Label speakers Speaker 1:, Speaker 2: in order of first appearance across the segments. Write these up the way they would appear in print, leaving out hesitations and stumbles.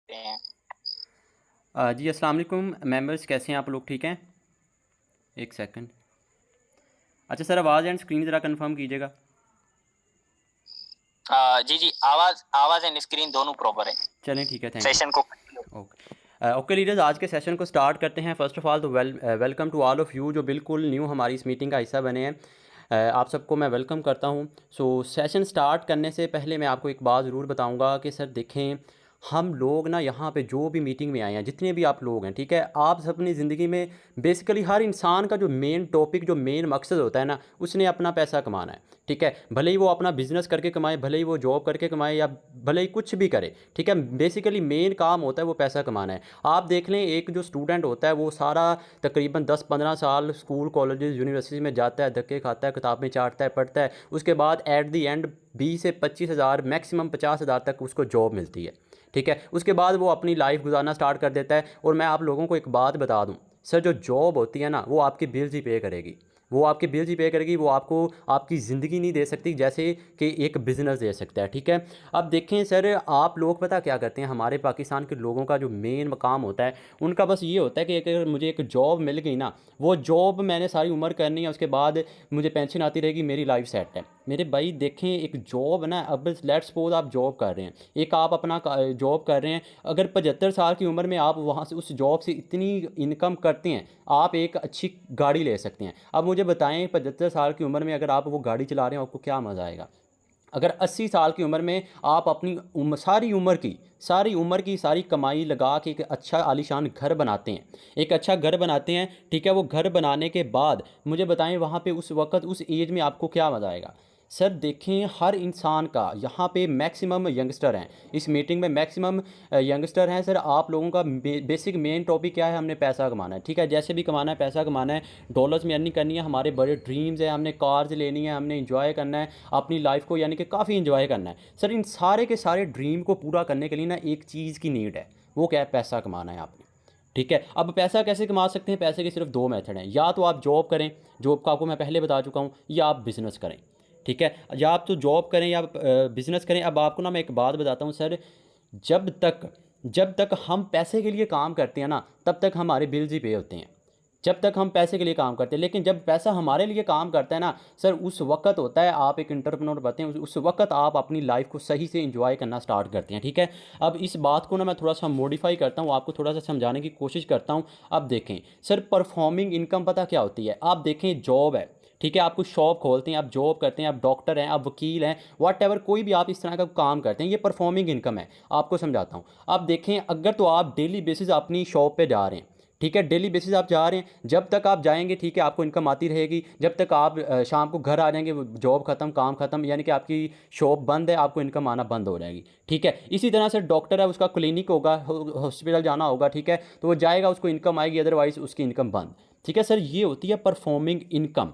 Speaker 1: हैं।
Speaker 2: जी अस्सलाम वालेकुम मेंबर्स, कैसे हैं आप लोग? ठीक हैं? एक सेकंड। अच्छा सर, आवाज़ एंड स्क्रीन ज़रा कंफर्म कीजिएगा।
Speaker 1: जी जी, आवाज आवाज एंड स्क्रीन दोनों प्रॉपर है।
Speaker 2: चलें, ठीक है, थैंक यू।
Speaker 1: सेशन को
Speaker 2: ओके ओके लीडर्स, आज के सेशन को स्टार्ट करते हैं। फ़र्स्ट ऑफ़ ऑल तो welcome to all of you जो बिल्कुल न्यू हमारी इस मीटिंग का हिस्सा बने हैं। आप सबको मैं वेलकम करता हूं। सेशन स्टार्ट करने से पहले मैं आपको एक बात ज़रूर बताऊंगा कि सर देखें, हम लोग ना यहाँ पे जो भी मीटिंग में आए हैं, जितने भी आप लोग हैं, ठीक है, आप सब अपनी ज़िंदगी में बेसिकली हर इंसान का जो मेन टॉपिक, जो मेन मकसद होता है ना, उसने अपना पैसा कमाना है। ठीक है, भले ही वो अपना बिजनेस करके कमाए, भले ही वो जॉब करके कमाए, या भले ही कुछ भी करे, ठीक है, बेसिकली मेन काम होता है वो पैसा कमाना है। आप देख लें, एक जो स्टूडेंट होता है वो सारा तकरीबन 10-15 साल स्कूल कॉलेजेस यूनिवर्सिटी में जाता है, धक्के खाता है, किताबें चाटता है, पढ़ता है, उसके बाद एट दी एंड 20 से 25 हज़ार, मैक्सिमम 50 हज़ार तक उसको जॉब मिलती है। ठीक है, उसके बाद वो अपनी लाइफ गुजारना स्टार्ट कर देता है। और मैं आप लोगों को एक बात बता दूं, सर जो जॉब होती है ना, वो आपके बिल्स ही पे करेगी। वो आपके बिल्स ही पे करेगी, वो आपको आपकी ज़िंदगी नहीं दे सकती जैसे कि एक बिज़नेस दे सकता है। ठीक है, अब देखें सर, आप लोग पता क्या करते हैं, हमारे पाकिस्तान के लोगों का जो मेन मकाम होता है, उनका बस ये होता है कि अगर मुझे एक जॉब मिल गई ना, वो जॉब मैंने सारी उम्र करनी है, उसके बाद मुझे पेंशन आती रहेगी, मेरी लाइफ सेट है। मेरे भाई देखें, एक जॉब ना, अब लेट्स सपोज आप जॉब कर रहे हैं, एक आप अपना जॉब कर रहे हैं, अगर 75 साल की उम्र में आप वहाँ से उस जॉब से इतनी इनकम करते हैं, आप एक अच्छी गाड़ी ले सकते हैं। अब मुझे बताएं, 75 साल की उम्र में अगर आप वो गाड़ी चला रहे हैं, आपको क्या मज़ा आएगा? अगर 80 साल की उम्र में आप अपनी सारी उम्र की सारी कमाई लगा के एक अच्छा आलीशान घर बनाते हैं, एक अच्छा घर बनाते हैं, ठीक है, वो घर बनाने के बाद मुझे बताएं वहाँ पे उस वक्त उस एज में आपको क्या मज़ा आएगा? सर देखें, हर इंसान का यहाँ पे मैक्सिमम यंगस्टर हैं, इस मीटिंग में मैक्सिमम यंगस्टर हैं। सर आप लोगों का बेसिक मेन टॉपिक क्या है? हमने पैसा कमाना है, ठीक है, जैसे भी कमाना है, पैसा कमाना है, डॉलर्स में अर्निंग करनी है, हमारे बड़े ड्रीम्स हैं, हमने कार्स लेनी है, हमने इंजॉय करना है अपनी लाइफ को, यानी कि काफ़ी इंजॉय करना है। सर इन सारे के सारे ड्रीम को पूरा करने के लिए ना एक चीज़ की नीड है, वो क्या है? पैसा कमाना है आपने। ठीक है, अब पैसा कैसे कमा सकते हैं? पैसे के सिर्फ दो मेथड हैं, या तो आप जॉब करें, जॉब का आपको मैं पहले बता चुका हूँ, या आप बिज़नेस करें। ठीक है, या आप तो जॉब करें या बिज़नेस करें। अब आपको ना मैं एक बात बताता हूँ सर, जब तक जब तक हम पैसे के लिए काम करते हैं ना, तब तक हमारे बिल्स ही पे होते हैं, जब तक हम पैसे के लिए काम करते हैं। लेकिन जब पैसा हमारे लिए काम करता है ना सर, उस वक्त होता है, आप एक इंटरप्रेन्योर बनते हैं, उस वक्त आप अपनी लाइफ को सही से एंजॉय करना स्टार्ट करते हैं। ठीक है, अब इस बात को ना मैं थोड़ा सा मॉडिफाई करता हूँ, आपको थोड़ा सा समझाने की कोशिश करता हूँ। अब देखें सर, परफॉर्मिंग इनकम पता क्या होती है? आप देखें, जॉब है, ठीक है, आपको शॉप खोलते हैं, आप जॉब करते हैं, आप डॉक्टर हैं, आप वकील हैं, वट एवर कोई भी आप इस तरह का काम करते हैं, ये परफॉर्मिंग इनकम है। आपको समझाता हूँ। आप देखें, अगर तो आप डेली बेसिस अपनी शॉप पे जा रहे हैं, ठीक है, डेली बेसिस आप जा रहे हैं, जब तक आप जाएंगे, ठीक है, आपको इनकम आती रहेगी, जब तक आप शाम को घर आ जाएंगे, जॉब खत्म, काम खत्म, यानी कि आपकी शॉप बंद है, आपको इनकम आना बंद हो जाएगी। ठीक है, इसी तरह से डॉक्टर है, उसका क्लिनिक होगा, हॉस्पिटल जाना होगा, ठीक है, तो वो जाएगा, उसको इनकम आएगी, अदरवाइज उसकी इनकम बंद। ठीक है सर, ये होती है परफॉर्मिंग इनकम।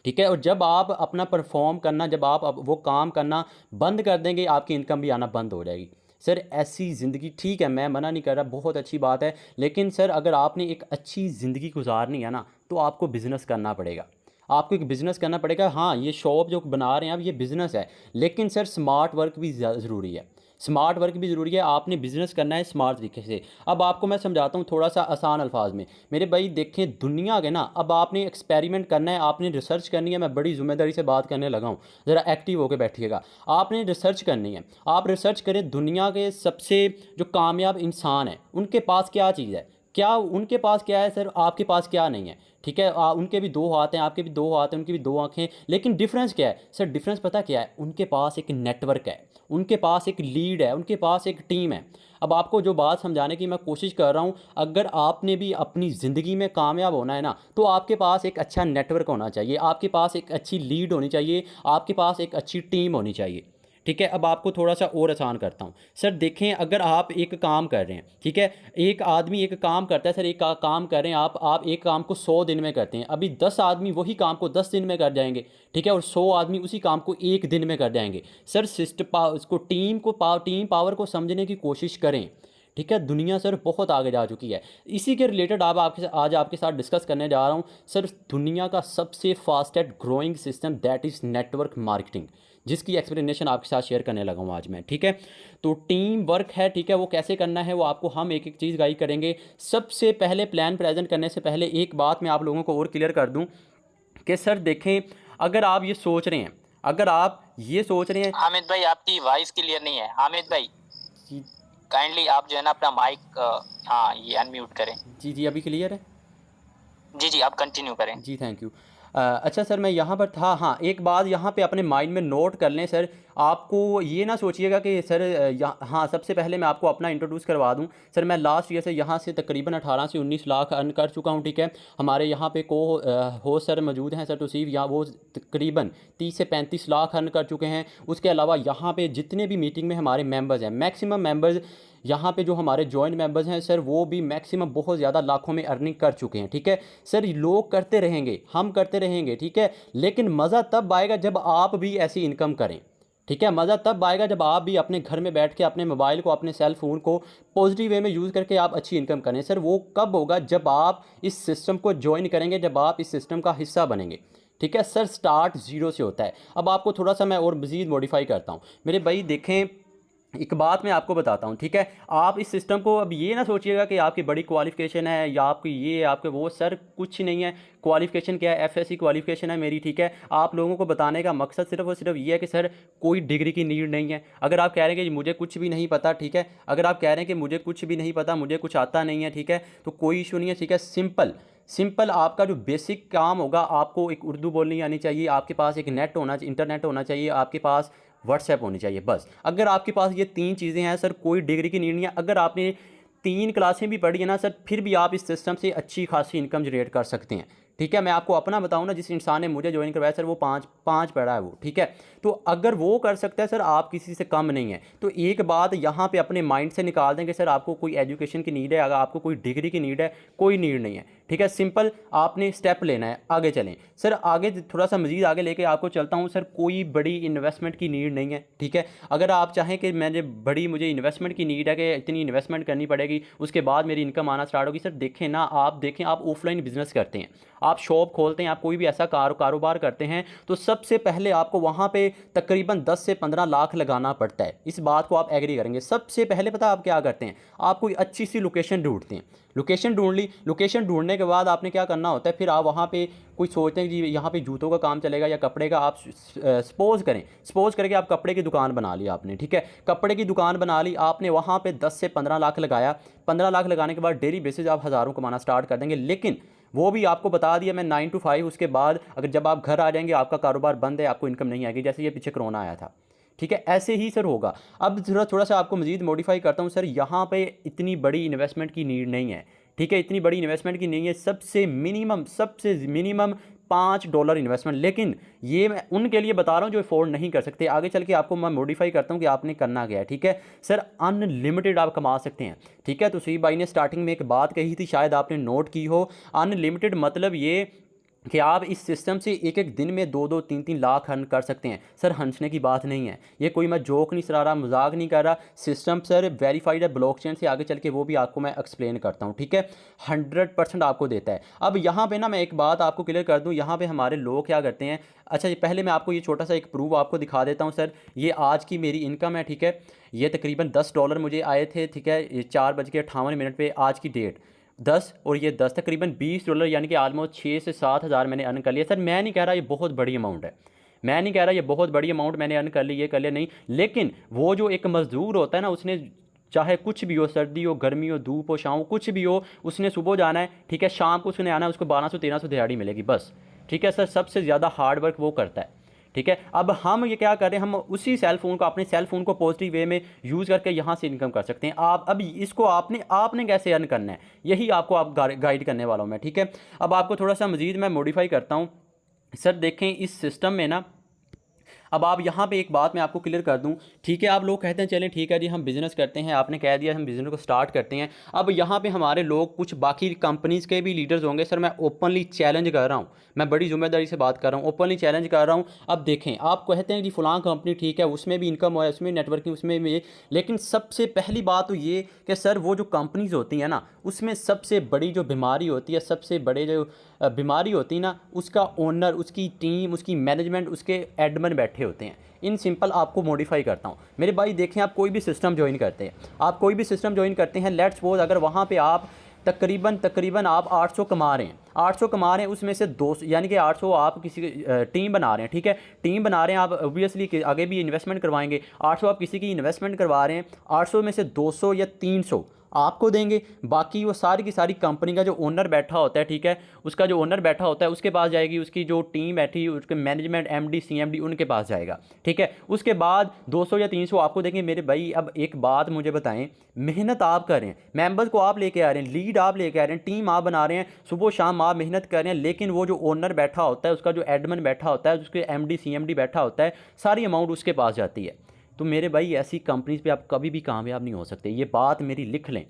Speaker 2: ठीक है, और जब आप अपना परफॉर्म करना, जब आप अब वो काम करना बंद कर देंगे, आपकी इनकम भी आना बंद हो जाएगी। सर ऐसी ज़िंदगी, ठीक है, मैं मना नहीं कर रहा, बहुत अच्छी बात है, लेकिन सर अगर आपने एक अच्छी ज़िंदगी गुजारनी है ना, तो आपको बिज़नेस करना पड़ेगा। आपको एक बिज़नेस करना पड़ेगा। हाँ, ये शॉप जो बना रहे हैं आप, ये बिज़नेस है, लेकिन सर स्मार्ट वर्क भी ज़रूरी है। स्मार्ट वर्क भी ज़रूरी है, आपने बिज़नेस करना है स्मार्ट तरीके से। अब आपको मैं समझाता हूँ थोड़ा सा आसान अल्फाज में। मेरे भाई देखें, दुनिया के ना, अब आपने एक्सपेरिमेंट करना है, आपने रिसर्च करनी है, मैं बड़ी ज़िम्मेदारी से बात करने लगा हूँ, ज़रा एक्टिव होकर बैठिएगा। आपने रिसर्च करनी है, आप रिसर्च करें दुनिया के सबसे जो कामयाब इंसान है, उनके पास क्या चीज़ है, क्या उनके पास क्या है सर, आपके पास क्या नहीं है। ठीक है, उनके भी दो हाथ हैं, आपके भी दो हाथ हैं, उनकी भी दो आंखें, लेकिन डिफरेंस क्या है सर? डिफरेंस पता क्या है? उनके पास एक नेटवर्क है, उनके पास एक लीड है, उनके पास एक टीम है। अब आपको जो बात समझाने की मैं कोशिश कर रहा हूँ, अगर आपने भी अपनी ज़िंदगी में कामयाब होना है ना, तो आपके पास एक अच्छा नेटवर्क होना चाहिए, आपके पास एक अच्छी लीड होनी चाहिए, आपके पास एक अच्छी टीम होनी चाहिए। ठीक है, अब आपको थोड़ा सा और आसान करता हूँ। सर देखें, अगर आप एक काम कर रहे हैं, ठीक है, एक आदमी एक काम करता है, सर एक काम कर रहे हैं आप एक काम को 100 दिन में करते हैं, अभी 10 आदमी वही काम को 10 दिन में कर जाएंगे, ठीक है, और 100 आदमी उसी काम को एक दिन में कर जाएंगे। सर इसको टीम पावर को समझने की कोशिश करें। ठीक है, दुनिया सर बहुत आगे जा चुकी है। इसी के रिलेटेड आप आपके आज आपके साथ डिस्कस करने जा रहा हूँ सर, दुनिया का सबसे fastest growing system, that is network marketing. जिसकी एक्सप्लेनेशन आपके साथ शेयर करने लगा हूँ आज मैं, ठीक है। तो टीम वर्क है, ठीक है, वो कैसे करना है वो आपको हम एक एक चीज़ गाइड करेंगे। सबसे पहले प्लान प्रेजेंट करने से पहले एक बात मैं आप लोगों को और क्लियर कर दूँ कि सर देखें, अगर आप ये सोच रहे हैं, अगर आप ये सोच रहे हैं,
Speaker 1: हामिद भाई आपकी वॉइस क्लियर नहीं है। हामिद भाई
Speaker 2: जी
Speaker 1: काइंडली आप जो है ना अपना माइक हाँ ये अनम्यूट करें।
Speaker 2: जी जी, अभी क्लियर है?
Speaker 1: जी जी आप कंटिन्यू करें।
Speaker 2: जी थैंक यू। अच्छा सर, मैं यहाँ पर था, हाँ एक बात यहाँ पे अपने माइंड में नोट कर लें सर। आपको ये ना सोचिएगा कि सर हाँ, सबसे पहले मैं आपको अपना इंट्रोड्यूस करवा दूँ सर। मैं लास्ट ईयर से यहाँ से तकरीबन 18 से 19 लाख अर्न कर चुका हूँ, ठीक है। हमारे यहाँ पे को होस्ट सर मौजूद हैं सर तौसीफ, यहाँ वो तकरीबन 30 से 35 लाख अर्न कर चुके हैं। उसके अलावा यहाँ पे जितने भी मीटिंग में हमारे मेंबर्स हैं, मैक्सिमम मेंबर्स यहाँ पे जो हमारे जॉइंट मेंबर्स हैं सर, वो भी मैक्सिमम बहुत ज़्यादा लाखों में अर्निंग कर चुके हैं, ठीक है सर। लोग करते रहेंगे, हम करते रहेंगे, ठीक है, लेकिन मज़ा तब आएगा जब आप भी ऐसी इनकम करें, ठीक है। मज़ा तब आएगा जब आप भी अपने घर में बैठ के अपने मोबाइल को, अपने सेल फ़ोन को पॉजिटिव वे में यूज़ करके आप अच्छी इनकम करें सर। वो कब होगा? जब आप इस सिस्टम को ज्वाइन करेंगे, जब आप इस सिस्टम का हिस्सा बनेंगे, ठीक है सर। स्टार्ट ज़ीरो से होता है। अब आपको थोड़ा सा मैं और मज़ीद मॉडिफाई करता हूँ मेरे भाई। देखें, एक बात मैं आपको बताता हूँ, ठीक है। आप इस सिस्टम को अब ये ना सोचिएगा कि आपकी बड़ी क्वालिफ़िकेशन है या आपकी ये आपके वो, सर कुछ नहीं है। क्वालिफ़िकेशन क्या है? एफएससी क्वालिफ़िकेशन है मेरी, ठीक है। आप लोगों को बताने का मकसद सिर्फ और सिर्फ ये है कि सर कोई डिग्री की नीड नहीं है। अगर आप कह रहे हैं कि मुझे कुछ भी नहीं पता, ठीक है, अगर आप कह रहे हैं कि मुझे कुछ भी नहीं पता, मुझे कुछ आता नहीं है, ठीक है, तो कोई इशू नहीं है, ठीक है। सिंपल आपका जो बेसिक काम होगा, आपको एक उर्दू बोलनी आनी चाहिए, आपके पास एक नेट होना, इंटरनेट होना चाहिए, आपके पास व्हाट्सएप होनी चाहिए, बस। अगर आपके पास ये 3 चीज़ें हैं सर, कोई डिग्री की नीड नहीं है। अगर आपने 3 क्लासें भी पढ़ी है ना सर, फिर भी आप इस सिस्टम से अच्छी खासी इनकम जनरेट कर सकते हैं, ठीक है। मैं आपको अपना बताऊं ना, जिस इंसान ने मुझे ज्वाइन करवाया सर, वो पाँच पढ़ा है वो, ठीक है। तो अगर वो कर सकता है सर, आप किसी से कम नहीं है। तो एक बात यहाँ पे अपने माइंड से निकाल देंगे सर, आपको कोई एजुकेशन की नीड है, अगर आपको कोई डिग्री की नीड है, कोई नीड नहीं है, ठीक है। सिंपल आपने स्टेप लेना है, आगे चलें सर। आगे थोड़ा सा मज़ीद आगे लेके आपको चलता हूँ सर। कोई बड़ी इन्वेस्टमेंट की नीड नहीं है, ठीक है। अगर आप चाहें कि मुझे इन्वेस्टमेंट की नीड है कि इतनी इन्वेस्टमेंट करनी पड़ेगी उसके बाद मेरी इनकम आना स्टार्ट होगी, सर देखें ना, आप ऑफलाइन बिजनेस करते हैं, आप शॉप खोलते हैं, आप कोई भी ऐसा कारोबार करते हैं, तो सबसे पहले आपको वहाँ पे तकरीबन 10 से 15 लाख लगाना पड़ता है। इस बात को आप एग्री करेंगे। सबसे पहले पता आप क्या करते हैं? आप कोई अच्छी सी लोकेशन ढूंढते हैं, लोकेशन ढूंढ ली, लोकेशन ढूंढने के बाद आपने क्या करना होता है, फिर आप वहाँ पे कोई सोचते हैं कि यहाँ पे जूतों का काम चलेगा या कपड़े का। आप सपोज़ करके आप कपड़े की दुकान बना ली आपने, ठीक है, कपड़े की दुकान बना ली आपने, वहाँ पे 10 से 15 लाख लगाया। 15 लाख लगाने के बाद डेली बेसिस आप हज़ारों कमाना स्टार्ट कर देंगे। लेकिन वो भी आपको बता दिया मैं, 9 to 5, उसके बाद अगर जब आप घर आ जाएंगे आपका कारोबार बंद है, आपको इनकम नहीं आएगी, जैसे ये पीछे कोरोना आया था, ठीक है, ऐसे ही सर होगा। अब थोड़ा सा आपको मज़ीद मॉडिफाई करता हूँ सर। यहाँ पे इतनी बड़ी इन्वेस्टमेंट की नीड नहीं है, ठीक है, इतनी बड़ी इन्वेस्टमेंट की नहीं है। सबसे मिनिमम $5 इन्वेस्टमेंट। लेकिन ये मैं उनके लिए बता रहा हूँ जो अफोर्ड नहीं कर सकते। आगे चल के आपको मैं मॉडिफाई करता हूँ कि आपने करना क्या है, ठीक है सर। अनलिमिटेड आप कमा सकते हैं, ठीक है। तो सी भाई ने स्टार्टिंग में एक बात कही थी, शायद आपने नोट की हो। अनलिमिटेड मतलब ये कि आप इस सिस्टम से एक एक दिन में 2-2, 3-3 लाख अर्न कर सकते हैं सर। हंसने की बात नहीं है, ये कोई मैं जोक नहीं सरा रहा, मजाक नहीं कर रहा। सिस्टम सर वेरीफाइड है ब्लॉकचेन से, आगे चल के वो भी आपको मैं एक्सप्लेन करता हूँ, ठीक है। 100% आपको देता है। अब यहाँ पे ना मैं एक बात आपको क्लियर कर दूँ, यहाँ पे हमारे लोग क्या करते हैं। अच्छा ये पहले मैं आपको ये छोटा सा एक प्रूफ आपको दिखा देता हूँ सर। ये आज की मेरी इनकम है, ठीक है। ये तकरीबन $10 मुझे आए थे, ठीक है, 4:58 पे आज की डेट 10 और ये 10 तकरीबन $20, यानी कि आलमोस्ट 6 से 7 हज़ार मैंने अर्न कर लिया सर। मैं नहीं कह रहा ये बहुत बड़ी अमाउंट है, मैं नहीं कह रहा ये बहुत बड़ी अमाउंट मैंने अर्न कर ली, ये कर लिया नहीं। लेकिन वो जो एक मज़दूर होता है ना, उसने चाहे कुछ भी हो, सर्दी हो, गर्मी हो, धूप हो, छाँव, कुछ भी हो, उसने सुबह जाना है, ठीक है, शाम को उसने आना है, उसको 1200-1300 दिहाड़ी मिलेगी बस, ठीक है सर। सबसे ज़्यादा हार्ड वर्क वो करता है, ठीक है। अब हम ये क्या कर रहे हैं, हम उसी सेल फ़ोन को, अपने सेल फ़ोन को पॉजिटिव वे में यूज़ करके यहाँ से इनकम कर सकते हैं। आप अब इसको आपने कैसे अर्न करना है, यही आपको गाइड करने वाला हूँ मैं, ठीक है। अब आपको थोड़ा सा मज़ीद मैं मॉडिफाई करता हूँ सर। देखें इस सिस्टम में ना, अब आप यहाँ पे एक बात मैं आपको क्लियर कर दूँ, ठीक है। आप लोग कहते हैं चलें ठीक है जी हम बिज़नेस करते हैं, आपने कह दिया हम बिज़नेस को स्टार्ट करते हैं। अब यहाँ पे हमारे लोग कुछ बाकी कंपनीज़ के भी लीडर्स होंगे सर। मैं ओपनली चैलेंज कर रहा हूँ, मैं बड़ी जिम्मेदारी से बात कर रहा हूँ, ओपनली चैलेंज कर रहा हूँ। अब देखें, आप कहते हैं कि फ़लाँ कंपनी ठीक है, उसमें भी इनकम है, उसमें नेटवर्किंग, उसमें भी, लेकिन सबसे पहली बात तो ये कि सर वो जो कंपनीज़ होती हैं ना, उसमें सबसे बड़ी जो बीमारी होती है, सबसे बड़े जो बीमारी होती है ना, उसका ओनर, उसकी टीम, उसकी मैनेजमेंट, उसके एडमिन बैठे होते हैं। इन सिंपल आपको मॉडिफाई करता हूँ। मेरे भाई देखें, आप कोई भी सिस्टम ज्वाइन करते हैं, आप कोई भी सिस्टम ज्वाइन करते हैं, लेट्स सपोज अगर वहाँ पे आप तकरीबन आप 800 कमा रहे हैं, 800 कमा रहे हैं, उसमें से 200 यानी कि 800 आप किसी टीम बना रहे हैं, ठीक है, टीम बना रहे हैं आप, ऑब्वियसली आगे भी इन्वेस्टमेंट करवाएंगे, 800 आप किसी की इन्वेस्टमेंट करवा रहे हैं, 800 में से 200 या 300 आपको देंगे, बाकी वो सारी की सारी कंपनी का जो ओनर बैठा होता है, ठीक है, उसका जो ओनर बैठा होता है उसके पास जाएगी, उसकी जो टीम बैठी उसके मैनेजमेंट एमडी सीएमडी उनके पास जाएगा, ठीक है। उसके बाद 200 या 300 आपको देंगे। मेरे भाई अब एक बात मुझे बताएं, मेहनत आप कर रहे हैं, मेंबर्स को आप लेके आ रहे हैं, लीड आप लेके आ रहे हैं, टीम आप बना रहे हैं, सुबह शाम आप मेहनत कर रहे हैं, लेकिन वो जो ओनर बैठा होता है, उसका जो एडमिन बैठा होता है, उसके एमडी सीएमडी बैठा होता है, सारी अमाउंट उसके पास जाती है। तो मेरे भाई ऐसी कंपनीज पे आप कभी भी कामयाब नहीं हो सकते, ये बात मेरी लिख लें,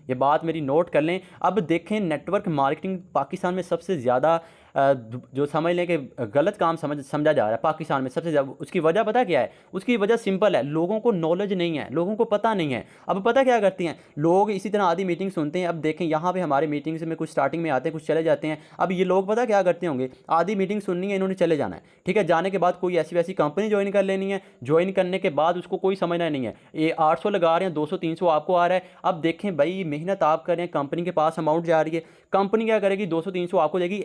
Speaker 2: ये बात मेरी नोट कर लें। अब देखें, नेटवर्क मार्केटिंग पाकिस्तान में सबसे ज़्यादा जो समझ लें कि गलत काम समझा जा रहा है पाकिस्तान में सबसे ज़्यादा। उसकी वजह पता क्या है? उसकी वजह सिंपल है, लोगों को नॉलेज नहीं है, लोगों को पता नहीं है। अब पता क्या करती हैं लोग, इसी तरह आधी मीटिंग सुनते हैं। अब देखें यहाँ पे हमारे मीटिंग्स में कुछ स्टार्टिंग में आते हैं, कुछ चले जाते हैं। अब ये लोग पता क्या करते होंगे, आधी मीटिंग सुननी है, इन्होंने चले जाना है, ठीक है। जाने के बाद कोई ऐसी वैसी कंपनी ज्वाइन कर लेनी है, ज्वाइन करने के बाद उसको कोई समझना नहीं है, ये 800 लगा रहे हैं, 200-300 आपको आ रहा है। अब देखें भाई, मेहनत आप कर रहे हैं, कंपनी के पास अमाउंट जा रही है, कंपनी क्या करेगी, 200-300 आपको देगी।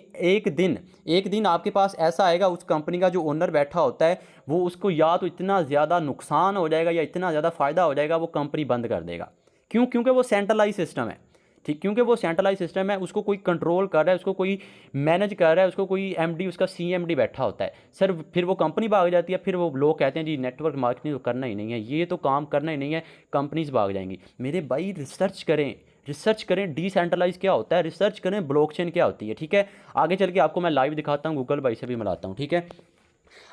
Speaker 2: एक दिन आपके पास ऐसा आएगा, उस कंपनी का जो ओनर बैठा होता है वो, उसको या तो इतना ज़्यादा नुकसान हो जाएगा या इतना ज़्यादा फ़ायदा हो जाएगा, वो कंपनी बंद कर देगा। क्यों? क्योंकि वो सेंट्रलाइज सिस्टम है, ठीक, क्योंकि वो सेंट्रलाइज सिस्टम है, उसको कोई कंट्रोल कर रहा है, उसको कोई मैनेज कर रहा है, उसको कोई एमडी, उसका सीएमडी बैठा होता है। सर फिर वो कंपनी भाग जाती है, फिर वो लोग कहते हैं जी नेटवर्क मार्केटिंग तो करना ही नहीं है, ये तो काम करना ही नहीं है, कंपनीज भाग जाएंगी। मेरे भाई रिसर्च करें, रिसर्च करें, डिसेंट्रलाइज क्या होता है, रिसर्च करें ब्लॉकचेन क्या होती है, ठीक है। आगे चल के आपको मैं लाइव दिखाता हूँ, गूगल भाई से भी मिलाता हूँ, ठीक है।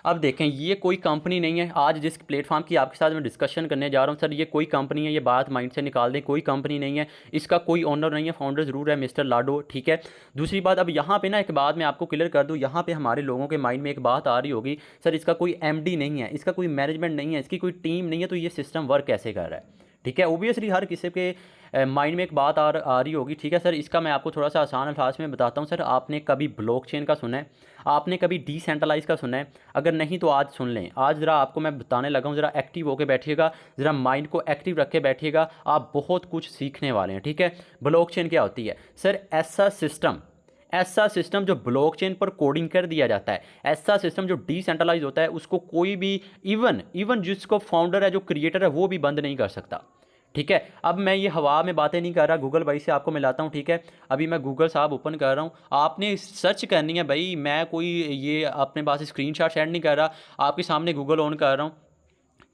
Speaker 2: अब देखें, ये कोई कंपनी नहीं है, आज जिस प्लेटफॉर्म की आपके साथ मैं डिस्कशन करने जा रहा हूँ, सर ये कोई कंपनी है, ये बात माइंड से निकाल दें, कोई कंपनी नहीं है, इसका कोई ओनर नहीं है, फाउंडर ज़रूर है मिस्टर लाडो, ठीक है। दूसरी बात, अब यहाँ पे ना एक बात मैं आपको क्लियर कर दूँ, यहाँ पे हमारे लोगों के माइंड में एक बात आ रही होगी, सर इसका कोई एमडी नहीं है, इसका कोई मैनेजमेंट नहीं है, इसकी कोई टीम नहीं है, तो ये सिस्टम वर्क कैसे कर रहा है, ठीक है। ओबियसली हर किसी के माइंड में एक बात आ रही होगी, ठीक है। सर इसका मैं आपको थोड़ा सा आसान अल्फाज में बताता हूँ। सर आपने कभी ब्लॉकचेन का सुना है, आपने कभी डिसेंट्रलाइज का सुना है? अगर नहीं तो आज सुन लें, आज ज़रा आपको मैं बताने लगा हूँ, ज़रा एक्टिव होकर बैठिएगा, ज़रा माइंड को एक्टिव रख के बैठिएगा, आप बहुत कुछ सीखने वाले हैं, ठीक है। ब्लॉकचेन क्या होती है? सर ऐसा सिस्टम जो ब्लॉकचेन पर कोडिंग कर दिया जाता है, ऐसा सिस्टम जो डिसेंट्रलाइज होता है, उसको कोई भी इवन जिसको फाउंडर है, जो क्रिएटर है, वो भी बंद नहीं कर सकता, ठीक है। अब मैं ये हवा में बातें नहीं कर रहा, गूगल भाई से आपको मिलाता हूँ, ठीक है। अभी मैं गूगल साहब ओपन कर रहा हूँ, आपने सर्च करनी है भाई, मैं कोई ये अपने पास स्क्रीनशॉट शेयर नहीं कर रहा, आपके सामने गूगल ऑन कर रहा हूँ,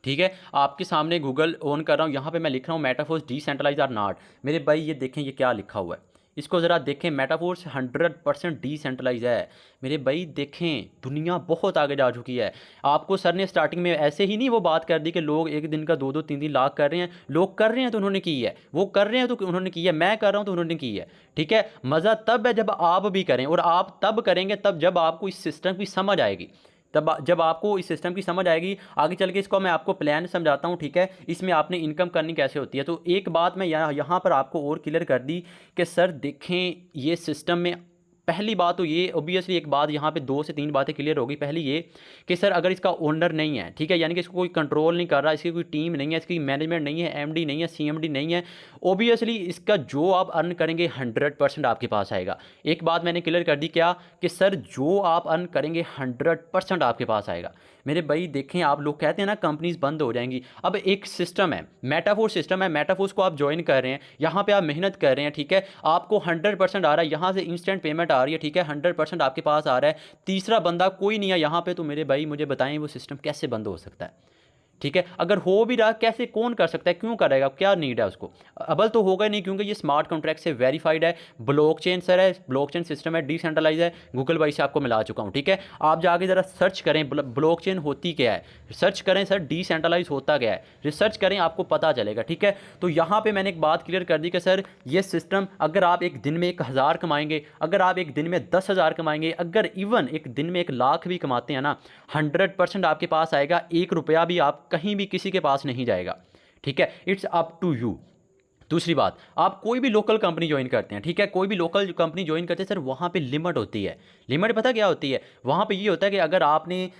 Speaker 2: ठीक है। आपके सामने गूगल ऑन कर रहा हूँ, यहाँ पे मैं लिख रहा हूँ मेटाफोर्स डिसेंट्रलाइज आर नॉट। मेरे भाई ये देखें, ये क्या लिखा हुआ है, इसको ज़रा देखें, मेटाफोर्स 100% डिसेंट्रलाइज है। मेरे भाई देखें, दुनिया बहुत आगे जा चुकी है। आपको सर ने स्टार्टिंग में ऐसे ही नहीं वो बात कर दी कि लोग एक दिन का 2-2 3-3 लाख कर रहे हैं, लोग कर रहे हैं तो उन्होंने की है, वो कर रहे हैं तो उन्होंने की है, मैं कर रहा हूँ तो उन्होंने की है, ठीक है। मज़ा तब है जब आप भी करें, और आप तब करेंगे तब जब आपको इस सिस्टम की समझ आएगी, तब जब आपको इस सिस्टम की समझ आएगी। आगे चल के इसको मैं आपको प्लान समझाता हूँ, ठीक है, इसमें आपने इनकम करनी कैसे होती है। तो एक बात मैं यहाँ पर आपको और क्लियर कर दी कि सर देखें, ये सिस्टम में पहली बात तो ये, ओबियसली एक बात यहाँ पे 2 से 3 बातें क्लियर होगी। पहली ये कि सर अगर इसका ओनर नहीं है, ठीक है, यानी कि इसको कोई कंट्रोल नहीं कर रहा, इसकी कोई टीम नहीं है, इसकी मैनेजमेंट नहीं है, एमडी नहीं है, सीएमडी नहीं है, ओबियसली इसका जो आप अर्न करेंगे 100% आपके पास आएगा। एक बात मैंने क्लियर कर दी, क्या कि सर जो आप अर्न करेंगे 100% आपके पास आएगा। मेरे भाई देखें, आप लोग कहते हैं ना कंपनीज बंद हो जाएंगी, अब एक सिस्टम है, मेटाफोर्स सिस्टम है, मेटाफोर्स को आप ज्वाइन कर रहे हैं, यहाँ पे आप मेहनत कर रहे हैं, ठीक है, आपको 100% आ रहा है, यहाँ से इंस्टेंट पेमेंट आ रही है, ठीक है, 100% आपके पास आ रहा है, तीसरा बंदा कोई नहीं है यहाँ पे, तो मेरे भाई मुझे बताएं वो सिस्टम कैसे बंद हो सकता है, ठीक है। अगर हो भी रहा, कैसे, कौन कर सकता है, क्यों करेगा, क्या नीड है उसको? अबल तो होगा नहीं, क्योंकि ये स्मार्ट कॉन्ट्रैक्ट से वेरीफाइड है, ब्लॉकचेन सर है, ब्लॉकचेन सिस्टम है, डिसेंट्रलाइज है, गूगल भाई से आपको मिला चुका हूँ, ठीक है। आप जाके ज़रा सर्च करें ब्लॉकचेन होती क्या है, सर्च करें सर डिसेंट्रलाइज होता क्या है, रिसर्च करें, आपको पता चलेगा, ठीक है। तो यहाँ पर मैंने एक बात क्लियर कर दी कि सर ये सिस्टम, अगर आप एक दिन में 1000 कमाएंगे, अगर आप एक दिन में 10,000 कमाएंगे, अगर इवन एक दिन में 1 लाख भी कमाते हैं ना, 100% आपके पास आएगा, 1 रुपया भी आप कहीं भी किसी के पास नहीं जाएगा, ठीक है। It's up to you. दूसरी बात, आप कोई भी लोकल कंपनी ज्वाइन करते हैं, ठीक है, कोई भी लोकल कंपनी ज्वाइन करते हैं सर, वहाँ पे लिमिट होती है। लिमिट पता क्या होती है? वहाँ पे ये होता है कि अगर आपने